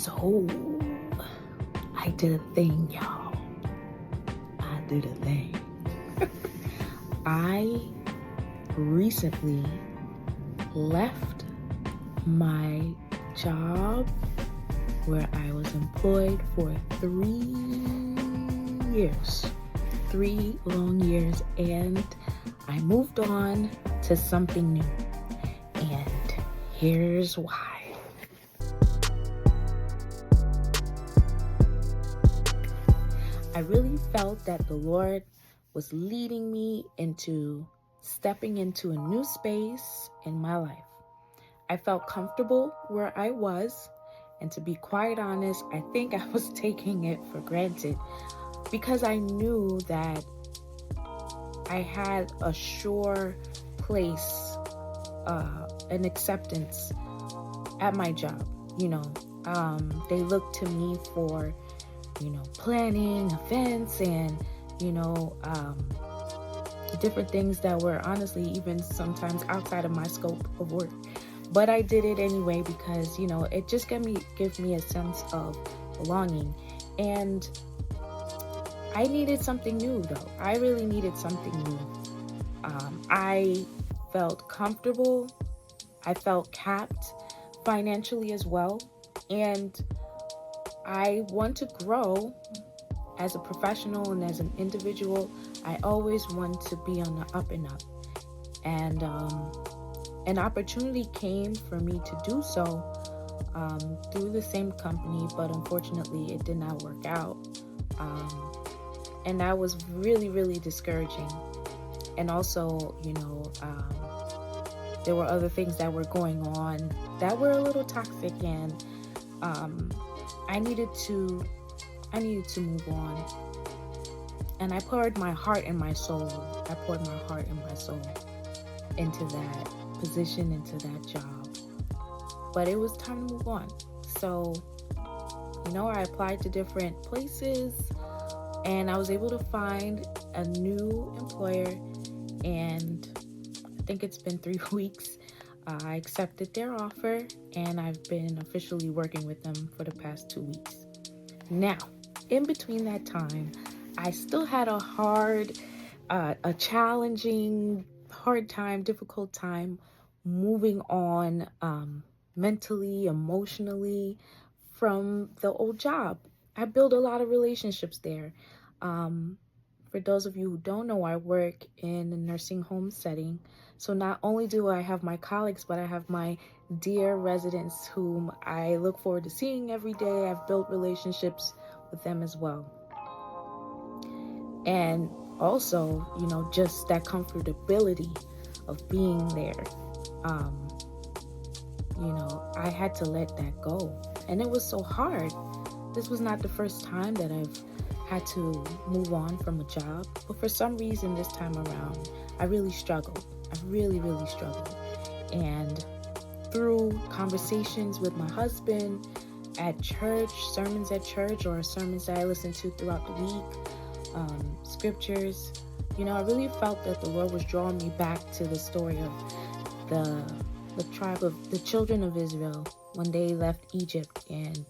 So, I did a thing, y'all. I did a thing. I recently left my job where I was employed for 3 years, 3 long years, and I moved on to something new. And here's why. I really felt that the Lord was leading me into stepping into a new space in my life. I felt comfortable where I was, and to be quite honest, I think I was taking it for granted because I knew that I had a sure place, an acceptance at my job. They looked to me for planning events and, different things that were honestly even sometimes outside of my scope of work. But I did it anyway because, it just gave me a sense of belonging. And I needed something new, though. I really needed something new. I felt comfortable. I felt capped financially as well. And I want to grow as a professional and as an individual. I always want to be on the up and up. And an opportunity came for me to do so through the same company, but unfortunately it did not work out. And that was really, really discouraging. And also, there were other things that were going on that were a little toxic, and I needed to move on. And I poured my heart and my soul. Into that position, into that job. But it was time to move on. So, I applied to different places, and I was able to find a new employer, and I think it's been 3 weeks. I accepted their offer, and I've been officially working with them for the past 2 weeks. Now, in between that time, I still had a challenging, hard time, difficult time moving on mentally, emotionally from the old job. I built a lot of relationships there. For those of you who don't know, I work in a nursing home setting. So not only do I have my colleagues, but I have my dear residents whom I look forward to seeing every day. I've built relationships with them as well. And also, just that comfortability of being there. I had to let that go. And it was so hard. This was not the first time that I've had to move on from a job. But for some reason this time around, I really struggled. I really, really struggled. And through conversations with my husband at church, sermons at church, or sermons that I listened to throughout the week, scriptures, I really felt that the Lord was drawing me back to the story of the tribe of the children of Israel when they left Egypt and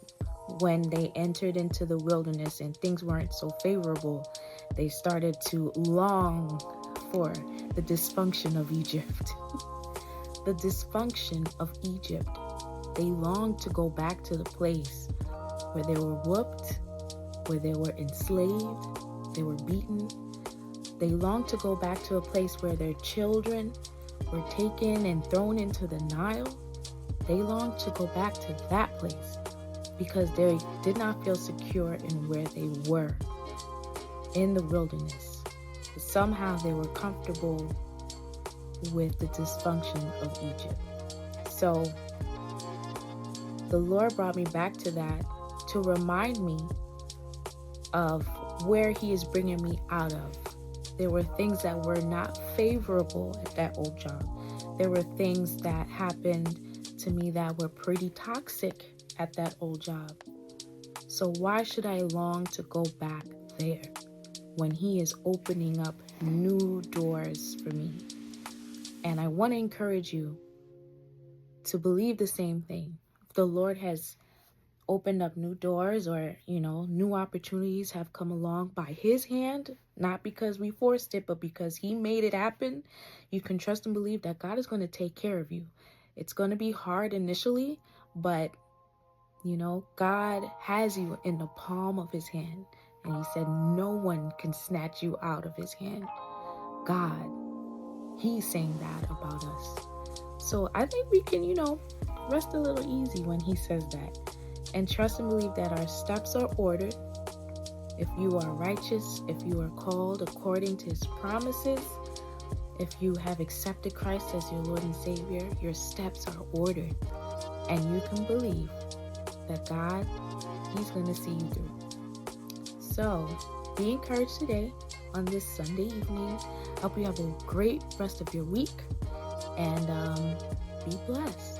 when they entered into the wilderness and things weren't so favorable. They started to long for the dysfunction of Egypt. The dysfunction of Egypt. They longed to go back to the place where they were whooped, where they were enslaved, they were beaten. They longed to go back to a place where their children were taken and thrown into the Nile. They longed to go back to that place because they did not feel secure in where they were in the wilderness. But somehow they were comfortable with the dysfunction of Egypt. So the Lord brought me back to that to remind me of where He is bringing me out of. There were things that were not favorable at that old job. There were things that happened to me that were pretty toxic at that old job. So why should I long to go back there when He is opening up new doors for me? And I want to encourage you to believe the same thing. The Lord has opened up new doors, or, new opportunities have come along by his hand, not because we forced it, but because he made it happen, you can trust and believe that God is going to take care of you. It's going to be hard initially, but God has you in the palm of his hand. And he said, no one can snatch you out of his hand. God, he's saying that about us. So I think we can, rest a little easy when he says that. And trust and believe that our steps are ordered. If you are righteous, if you are called according to his promises, if you have accepted Christ as your Lord and Savior, your steps are ordered. And you can believe that God, he's going to see you through. So be encouraged today on this Sunday evening. Hope you have a great rest of your week, and be blessed.